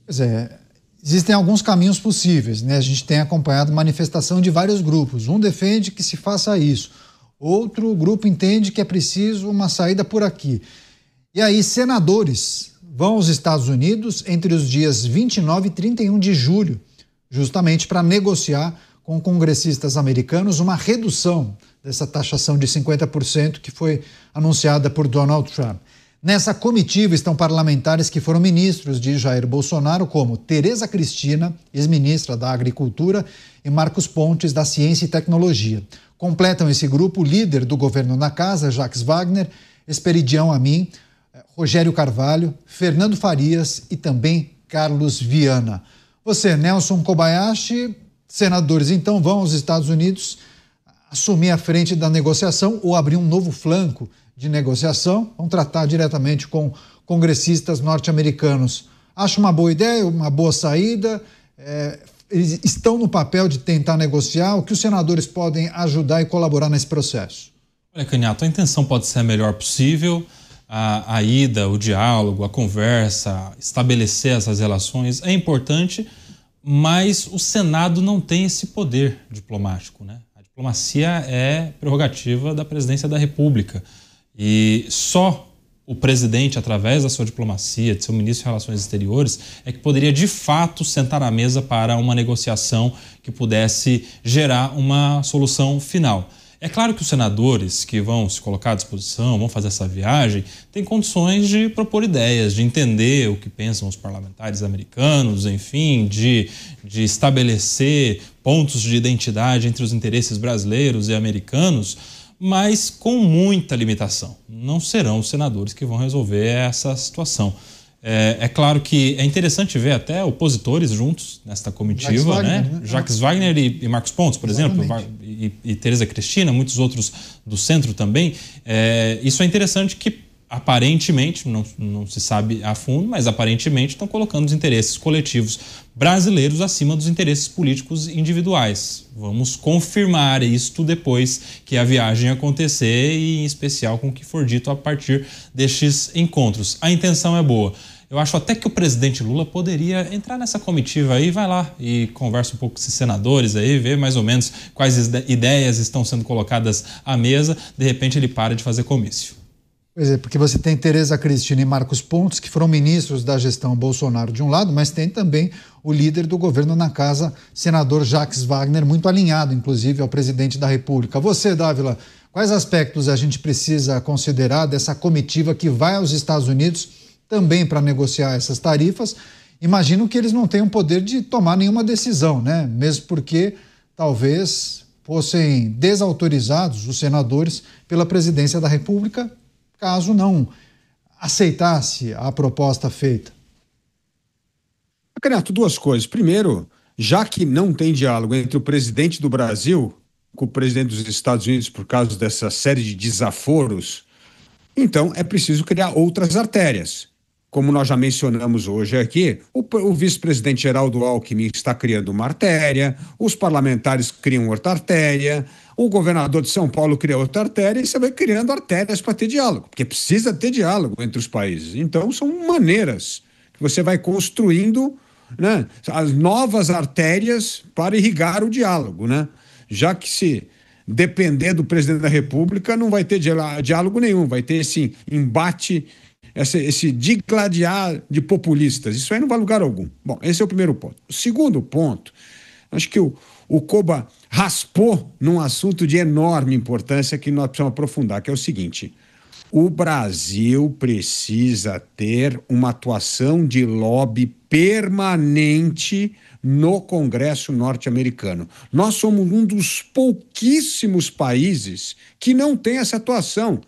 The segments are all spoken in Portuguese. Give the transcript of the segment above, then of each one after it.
Pois é, existem alguns caminhos possíveis, né? A gente tem acompanhado manifestação de vários grupos. Um defende que se faça isso, outro grupo entende que é preciso uma saída por aqui. E aí, senadores vão aos Estados Unidos entre os dias 29 e 31 de julho, justamente para negociar com congressistas americanos uma redução dessa taxação de 50% que foi anunciada por Donald Trump. Nessa comitiva estão parlamentares que foram ministros de Jair Bolsonaro, como Tereza Cristina, ex-ministra da Agricultura, e Marcos Pontes, da Ciência e Tecnologia. Completam esse grupo o líder do governo na casa, Jacques Wagner, Esperidião Amin, Rogério Carvalho, Fernando Farias e também Carlos Viana. Você, Nelson Kobayashi, senadores então vão aos Estados Unidos assumir a frente da negociação ou abrir um novo flanco de negociação, vão tratar diretamente com congressistas norte-americanos. Acho uma boa ideia, uma boa saída, eles estão no papel de tentar negociar, o que os senadores podem ajudar e colaborar nesse processo? Olha, Canhato, a intenção pode ser a melhor possível, a ida, o diálogo, a conversa, estabelecer essas relações é importante, mas o Senado não tem esse poder diplomático, né? A diplomacia é prerrogativa da presidência da República. E só o presidente, através da sua diplomacia, de seu ministro de Relações Exteriores, é que poderia de fato sentar à mesa para uma negociação que pudesse gerar uma solução final. É claro que os senadores que vão se colocar à disposição, vão fazer essa viagem, têm condições de propor ideias, de entender o que pensam os parlamentares americanos, enfim, de estabelecer pontos de identidade entre os interesses brasileiros e americanos, mas com muita limitação. Não serão os senadores que vão resolver essa situação. É claro que é interessante ver até opositores juntos nesta comitiva, Jacques Wagner e Marcos Pontes, por exemplo, e Tereza Cristina, muitos outros do centro também. Isso é interessante que aparentemente, não se sabe a fundo, mas aparentemente estão colocando os interesses coletivos brasileiros acima dos interesses políticos individuais. Vamos confirmar isto depois que a viagem acontecer e, em especial, com o que for dito a partir destes encontros. A intenção é boa. Eu acho até que o presidente Lula poderia entrar nessa comitiva aí, vai lá e conversa um pouco com esses senadores aí, vê mais ou menos quais ideias estão sendo colocadas à mesa, de repente ele para de fazer comício. Pois é, porque você tem Tereza Cristina e Marcos Pontes, que foram ministros da gestão Bolsonaro de um lado, mas tem também o líder do governo na casa, senador Jacques Wagner, muito alinhado, inclusive, ao presidente da República. Você, Dávila, quais aspectos a gente precisa considerar dessa comitiva que vai aos Estados Unidos também para negociar essas tarifas? Imagino que eles não tenham poder de tomar nenhuma decisão, né? Mesmo porque talvez fossem desautorizados os senadores pela presidência da República, caso não aceitasse a proposta feita. Renato, duas coisas. Primeiro, já que não tem diálogo entre o presidente do Brasil com o presidente dos Estados Unidos por causa dessa série de desaforos, então é preciso criar outras artérias. Como nós já mencionamos hoje aqui, o vice-presidente Geraldo Alckmin está criando uma artéria, os parlamentares criam outra artéria, o governador de São Paulo cria outra artéria e você vai criando artérias para ter diálogo, porque precisa ter diálogo entre os países. Então são maneiras que você vai construindo, né, as novas artérias para irrigar o diálogo, né? Já que se depender do presidente da República não vai ter diálogo nenhum, vai ter esse embate, esse digladiar de populistas. Isso aí não vai a lugar algum. Bom, esse é o primeiro ponto. O segundo ponto, acho que o Koba raspou num assunto de enorme importância que nós precisamos aprofundar, que é o seguinte: o Brasil precisa ter uma atuação de lobby permanente no Congresso norte-americano. Nós somos um dos pouquíssimos países que não tem essa atuação.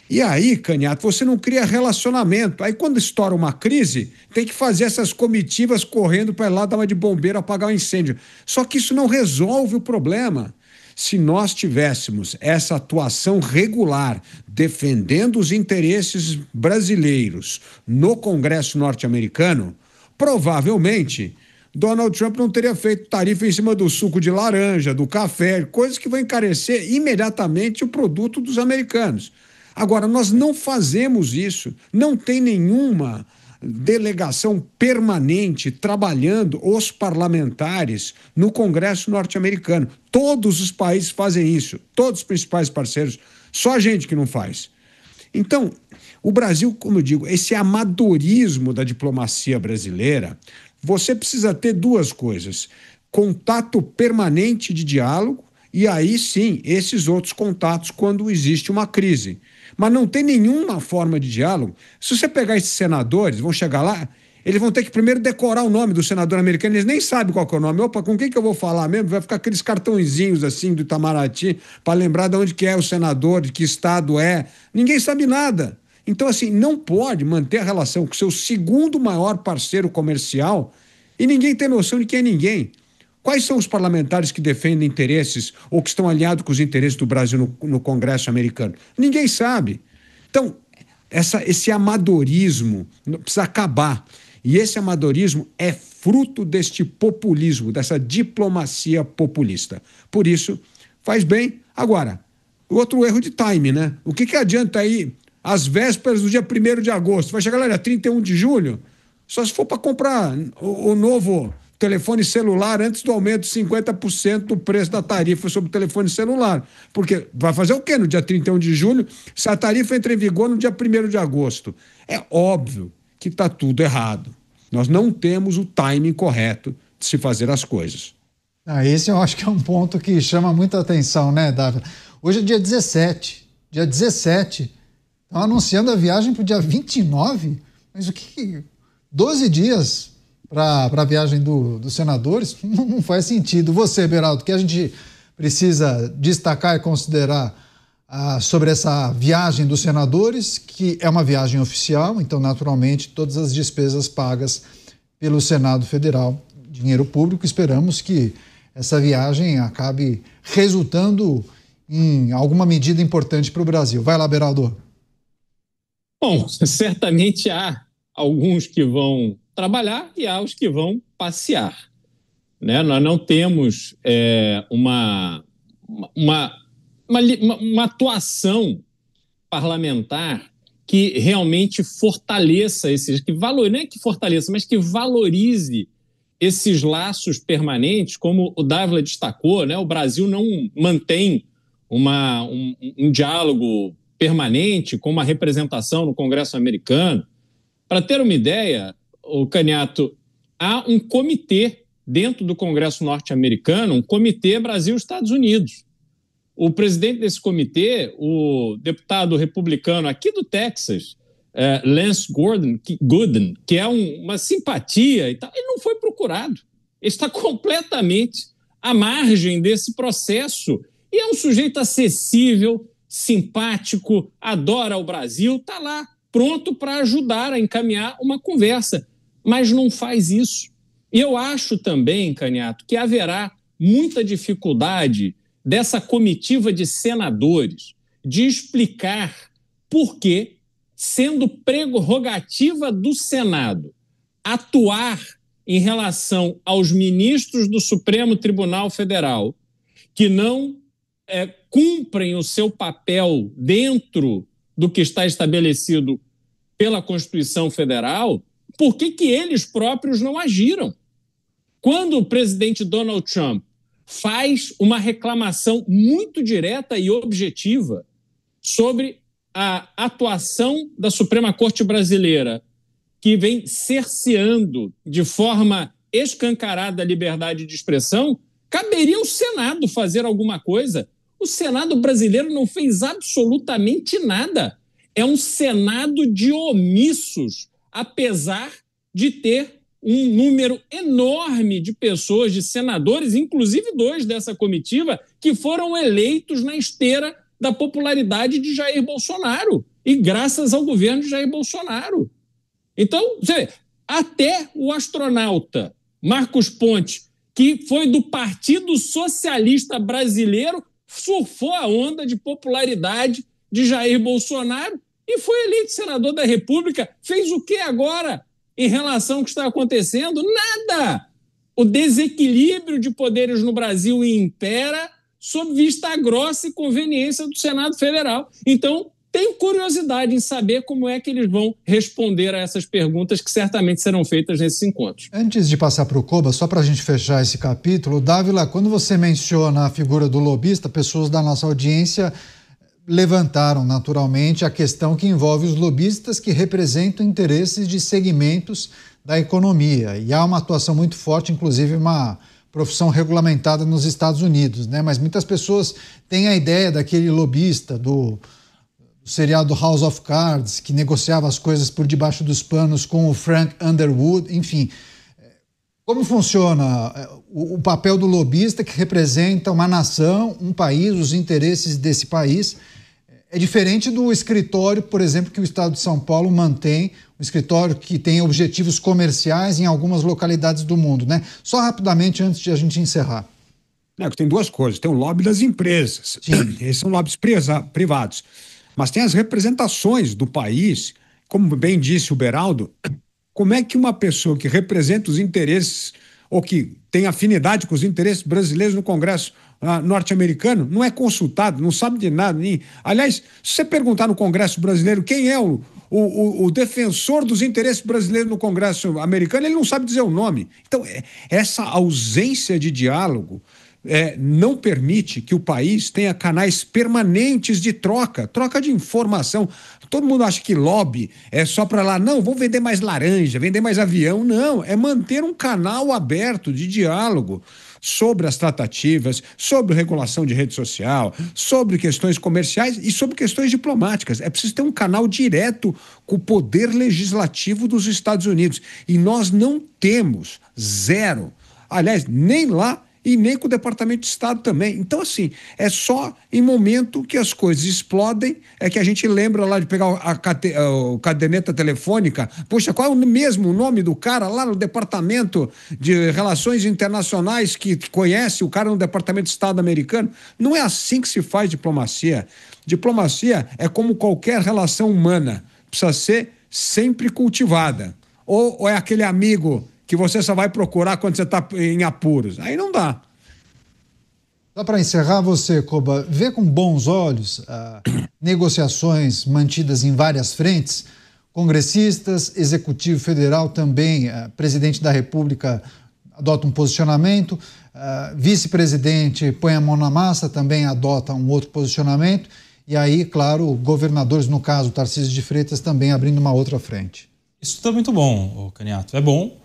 E aí, Canhato, você não cria relacionamento. Aí quando estoura uma crise, tem que fazer essas comitivas correndo para lá dar uma de bombeiro, apagar o incêndio. Só que isso não resolve o problema. Se nós tivéssemos essa atuação regular, defendendo os interesses brasileiros no Congresso norte-americano, provavelmente Donald Trump não teria feito tarifa em cima do suco de laranja, do café, coisas que vão encarecer imediatamente o produto dos americanos. Agora, nós não fazemos isso, não tem nenhuma delegação permanente trabalhando os parlamentares no Congresso norte-americano. Todos os países fazem isso, todos os principais parceiros, só a gente que não faz. Então, o Brasil, como eu digo, esse amadorismo da diplomacia brasileira, você precisa ter duas coisas: contato permanente de diálogo e aí sim, esses outros contatos quando existe uma crise. Mas não tem nenhuma forma de diálogo. Se você pegar esses senadores, vão chegar lá, eles vão ter que primeiro decorar o nome do senador americano, eles nem sabem qual que é o nome. Opa, com quem que eu vou falar mesmo? Vai ficar aqueles cartõezinhos assim do Itamaraty para lembrar de onde que é o senador, de que estado é. Ninguém sabe nada. Então, assim, não pode manter a relação com o seu segundo maior parceiro comercial e ninguém tem noção de quem é ninguém. Quais são os parlamentares que defendem interesses ou que estão alinhados com os interesses do Brasil no Congresso americano? Ninguém sabe. Então, esse amadorismo precisa acabar. E esse amadorismo é fruto deste populismo, dessa diplomacia populista. Por isso, faz bem. Agora, outro erro de time, né? O que adianta aí, às vésperas do dia 1º de agosto? Vai chegar lá, dia 31 de julho? Só se for para comprar o novo telefone celular antes do aumento de 50% do preço da tarifa sobre o telefone celular. Porque vai fazer o quê no dia 31 de julho se a tarifa entra em vigor no dia 1º de agosto? É óbvio que está tudo errado. Nós não temos o timing correto de se fazer as coisas. Esse eu acho que é um ponto que chama muita atenção, né, Dávila? Hoje é dia 17. Dia 17. Estão anunciando a viagem para o dia 29. Mas o que... 12 dias para a viagem dos senadores não faz sentido. Você, Beraldo, o que a gente precisa destacar e considerar sobre essa viagem dos senadores, que é uma viagem oficial, então, naturalmente, todas as despesas pagas pelo Senado Federal, dinheiro público. Esperamos que essa viagem acabe resultando em alguma medida importante para o Brasil. Vai lá, Beraldo. Bom, certamente há alguns que vão trabalhar e há os que vão passear, né? Nós não temos uma atuação parlamentar que realmente fortaleça não é que fortaleça, mas que valorize esses laços permanentes, como o Dávila destacou, né? O Brasil não mantém um diálogo permanente com uma representação no Congresso americano. Para ter uma ideia, o Canhato, há um comitê dentro do Congresso norte-americano, um comitê Brasil-Estados Unidos. O presidente desse comitê, o deputado republicano aqui do Texas, Lance Gooden, que é uma simpatia e tal, ele não foi procurado. Ele está completamente à margem desse processo e é um sujeito acessível, simpático, adora o Brasil, está lá, pronto para ajudar a encaminhar uma conversa, mas não faz isso. E eu acho também, Canhato, que haverá muita dificuldade dessa comitiva de senadores de explicar por que, sendo prerrogativa do Senado atuar em relação aos ministros do Supremo Tribunal Federal que não cumprem o seu papel dentro do que está estabelecido pela Constituição Federal, por que eles próprios não agiram? Quando o presidente Donald Trump faz uma reclamação muito direta e objetiva sobre a atuação da Suprema Corte Brasileira, que vem cerceando de forma escancarada a liberdade de expressão, caberia ao Senado fazer alguma coisa. O Senado brasileiro não fez absolutamente nada. É um Senado de omissos, apesar de ter um número enorme de pessoas, de senadores, inclusive 2 dessa comitiva, que foram eleitos na esteira da popularidade de Jair Bolsonaro e graças ao governo de Jair Bolsonaro. Então, você vê, até o astronauta Marcos Pontes, que foi do Partido Socialista Brasileiro, surfou a onda de popularidade de Jair Bolsonaro e foi eleito senador da República. Fez o que agora em relação ao que está acontecendo? Nada! O desequilíbrio de poderes no Brasil impera sob vista grossa e conveniência do Senado Federal. Então, tenho curiosidade em saber como é que eles vão responder a essas perguntas que certamente serão feitas nesses encontros. Antes de passar para o Koba, só para a gente fechar esse capítulo, Dávila, quando você menciona a figura do lobista, pessoas da nossa audiência levantaram naturalmente a questão que envolve os lobistas que representam interesses de segmentos da economia. E há uma atuação muito forte, inclusive uma profissão regulamentada nos Estados Unidos, né? Mas muitas pessoas têm a ideia daquele lobista do seriado House of Cards, que negociava as coisas por debaixo dos panos com o Frank Underwood, enfim. Como funciona o papel do lobista que representa uma nação, um país, os interesses desse país? É diferente do escritório, por exemplo, que o Estado de São Paulo mantém, um escritório que tem objetivos comerciais em algumas localidades do mundo, né? Só rapidamente, antes de a gente encerrar. Tem duas coisas. Tem o lobby das empresas. Sim. Esses são lobbies privados. Mas tem as representações do país, como bem disse o Beraldo, como é que uma pessoa que representa os interesses ou que tem afinidade com os interesses brasileiros no Congresso norte-americano não é consultado, não sabe de nada. Aliás, se você perguntar no Congresso brasileiro quem é o defensor dos interesses brasileiros no Congresso americano, ele não sabe dizer o nome. Então, essa ausência de diálogo não permite que o país tenha canais permanentes de troca de informação. Todo mundo acha que lobby é só para lá, não, vamos vender mais laranja, vender mais avião. Não, é manter um canal aberto de diálogo sobre as tratativas, sobre regulação de rede social, sobre questões comerciais e sobre questões diplomáticas. É preciso ter um canal direto com o poder legislativo dos Estados Unidos. E nós não temos, zero. Aliás, nem lá e nem com o Departamento de Estado também. Então, assim, é só em momento que as coisas explodem, é que a gente lembra lá de pegar a caderneta telefônica. Poxa, qual é o mesmo nome do cara lá no Departamento de Relações Internacionais que conhece o cara no Departamento de Estado americano? Não é assim que se faz diplomacia. Diplomacia é como qualquer relação humana, precisa ser sempre cultivada. Ou é aquele amigo que você só vai procurar quando você está em apuros. Aí não dá. Só para encerrar, você, Koba, vê com bons olhos negociações mantidas em várias frentes, congressistas, executivo federal também, presidente da República adota um posicionamento, vice-presidente põe a mão na massa, também adota um outro posicionamento, e aí, claro, governadores, no caso, Tarcísio de Freitas, também abrindo uma outra frente. Isso está muito bom, Caniato. É bom,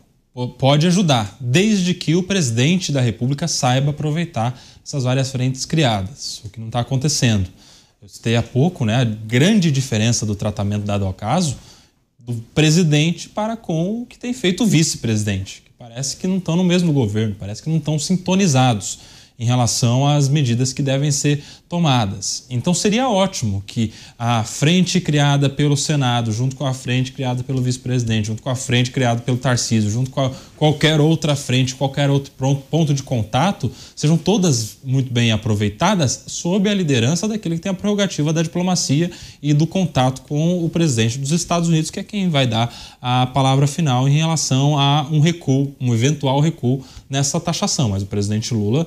pode ajudar, desde que o presidente da República saiba aproveitar essas várias frentes criadas, o que não está acontecendo. Eu citei há pouco, né, a grande diferença do tratamento dado ao caso do presidente para com o que tem feito o vice-presidente, que parece que não estão no mesmo governo, parece que não estão sintonizados em relação às medidas que devem ser tomadas. Então seria ótimo que a frente criada pelo Senado, junto com a frente criada pelo vice-presidente, junto com a frente criada pelo Tarcísio, junto com qualquer outra frente, qualquer outro ponto de contato, sejam todas muito bem aproveitadas sob a liderança daquele que tem a prerrogativa da diplomacia e do contato com o presidente dos Estados Unidos, que é quem vai dar a palavra final em relação a um recuo, um eventual recuo nessa taxação. Mas o presidente Lula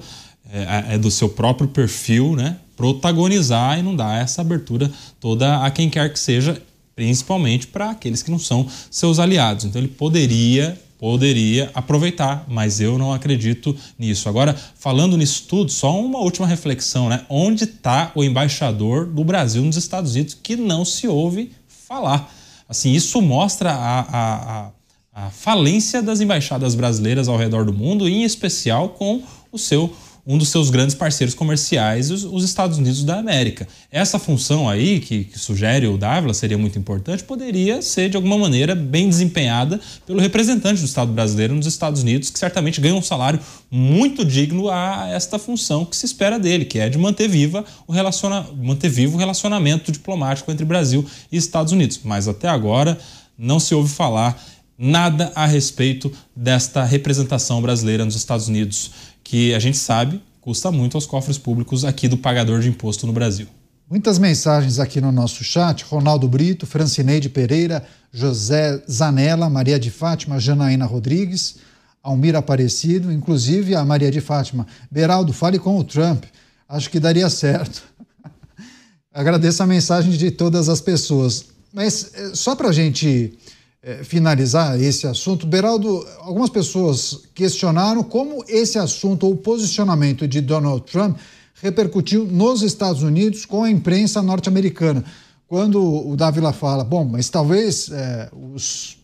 é do seu próprio perfil, né, protagonizar e não dar essa abertura toda a quem quer que seja, principalmente para aqueles que não são seus aliados. Então ele poderia aproveitar, mas eu não acredito nisso. Agora, falando nisso tudo, só uma última reflexão, né? Onde está o embaixador do Brasil nos Estados Unidos que não se ouve falar? Assim, isso mostra a falência das embaixadas brasileiras ao redor do mundo, em especial com um dos seus grandes parceiros comerciais, os Estados Unidos da América. Essa função aí, que sugere o Dávila, seria muito importante, poderia ser, de alguma maneira, bem desempenhada pelo representante do Estado brasileiro nos Estados Unidos, que certamente ganha um salário muito digno a esta função que se espera dele, que é de manter vivo o relacionamento diplomático entre Brasil e Estados Unidos. Mas até agora não se ouve falar nada a respeito desta representação brasileira nos Estados Unidos, que a gente sabe custa muito aos cofres públicos aqui do pagador de imposto no Brasil. Muitas mensagens aqui no nosso chat: Ronaldo Brito, Francineide Pereira, José Zanella, Maria de Fátima, Janaína Rodrigues, Almira Aparecido, inclusive a Maria de Fátima: Beraldo, fale com o Trump, acho que daria certo. Agradeço a mensagem de todas as pessoas. Mas só para a gente finalizar esse assunto, Beraldo, algumas pessoas questionaram como esse assunto ou o posicionamento de Donald Trump repercutiu nos Estados Unidos com a imprensa norte-americana. Quando o Dávila fala, bom, mas talvez os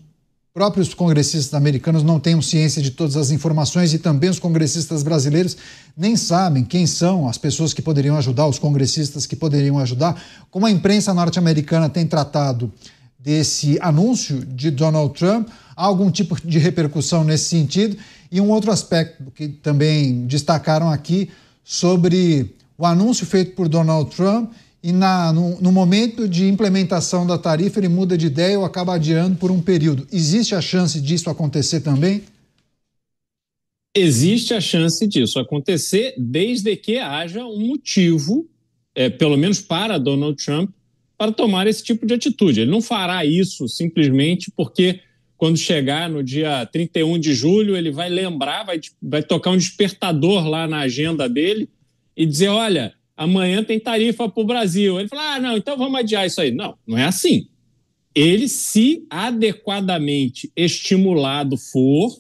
próprios congressistas americanos não tenham ciência de todas as informações e também os congressistas brasileiros nem sabem quem são as pessoas que poderiam ajudar, os congressistas que poderiam ajudar. Como a imprensa norte-americana tem tratado desse anúncio de Donald Trump, há algum tipo de repercussão nesse sentido? E um outro aspecto que também destacaram aqui sobre o anúncio feito por Donald Trump e no momento de implementação da tarifa ele muda de ideia ou acaba adiando por um período. Existe a chance disso acontecer também? Existe a chance disso acontecer desde que haja um motivo, pelo menos para Donald Trump, para tomar esse tipo de atitude. Ele não fará isso simplesmente porque quando chegar no dia 31 de julho ele vai lembrar, vai tocar um despertador lá na agenda dele e dizer, olha, amanhã tem tarifa para o Brasil. Ele fala, não, então vamos adiar isso aí. Não, não é assim. Ele, se adequadamente estimulado for,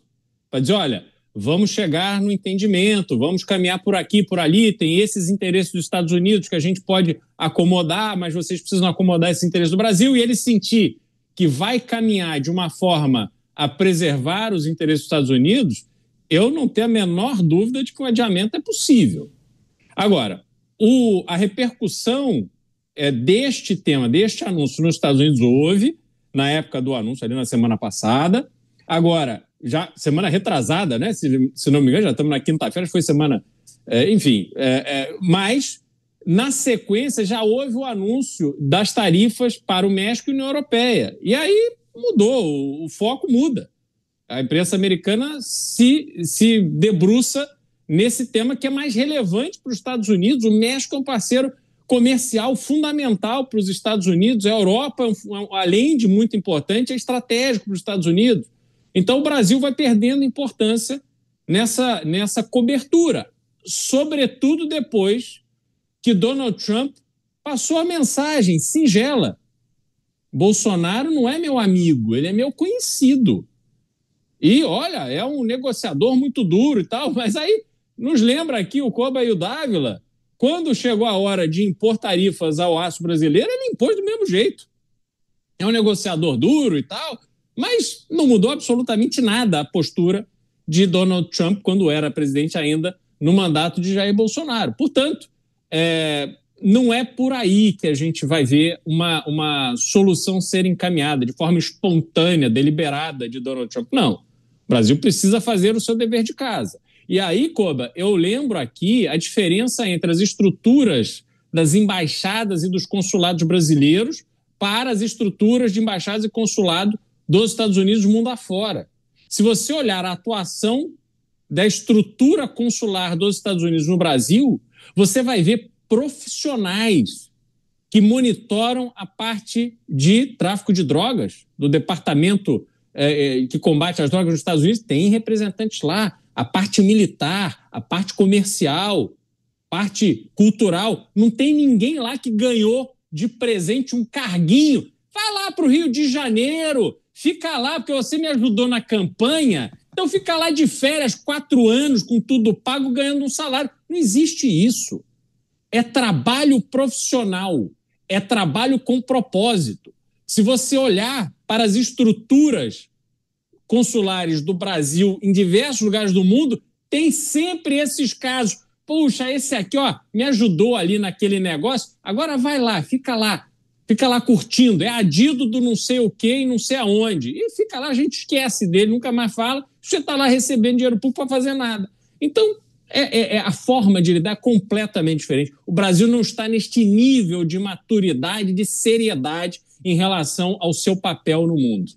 vai dizer, olha, vamos chegar no entendimento, vamos caminhar por aqui, por ali, tem esses interesses dos Estados Unidos que a gente pode acomodar, mas vocês precisam acomodar esses interesses do Brasil, e ele sentir que vai caminhar de uma forma a preservar os interesses dos Estados Unidos, eu não tenho a menor dúvida de que um adiamento é possível. Agora, a repercussão deste tema, deste anúncio nos Estados Unidos houve, na época do anúncio, ali na semana passada. Agora, já semana retrasada, né? Se não me engano, já estamos na quinta-feira, foi semana... mas, na sequência, já houve o anúncio das tarifas para o México e a União Europeia. E aí mudou, o foco muda. A imprensa americana se debruça nesse tema que é mais relevante para os Estados Unidos. O México é um parceiro comercial fundamental para os Estados Unidos. A Europa, além de muito importante, é estratégico para os Estados Unidos. Então, o Brasil vai perdendo importância nessa cobertura, sobretudo depois que Donald Trump passou a mensagem singela. Bolsonaro não é meu amigo, ele é meu conhecido. E, olha, é um negociador muito duro e tal, mas aí nos lembra aqui o Koba e o Dávila, quando chegou a hora de impor tarifas ao aço brasileiro, ele impôs do mesmo jeito. É um negociador duro e tal, mas não mudou absolutamente nada a postura de Donald Trump quando era presidente ainda no mandato de Jair Bolsonaro. Portanto, não é por aí que a gente vai ver uma solução ser encaminhada de forma espontânea, deliberada de Donald Trump. Não. O Brasil precisa fazer o seu dever de casa. E aí, Koba, eu lembro aqui a diferença entre as estruturas das embaixadas e dos consulados brasileiros para as estruturas de embaixadas e consulado dos Estados Unidos mundo afora. Se você olhar a atuação da estrutura consular dos Estados Unidos no Brasil, você vai ver profissionais que monitoram a parte de tráfico de drogas do departamento que combate as drogas nos Estados Unidos, tem representantes lá. A parte militar, a parte comercial, parte cultural, não tem ninguém lá que ganhou de presente um carguinho. Vai lá para o Rio de Janeiro, fica lá porque você me ajudou na campanha, então fica lá de férias 4 anos com tudo pago ganhando um salário. Não existe isso. É trabalho profissional, é trabalho com propósito. Se você olhar para as estruturas consulares do Brasil em diversos lugares do mundo, tem sempre esses casos. Puxa, esse aqui me ajudou ali naquele negócio, agora vai lá curtindo, é adido do não sei o quê e não sei aonde. E fica lá, a gente esquece dele, nunca mais fala, você está lá recebendo dinheiro público para fazer nada. Então, a forma de lidar é completamente diferente. O Brasil não está neste nível de maturidade, de seriedade em relação ao seu papel no mundo.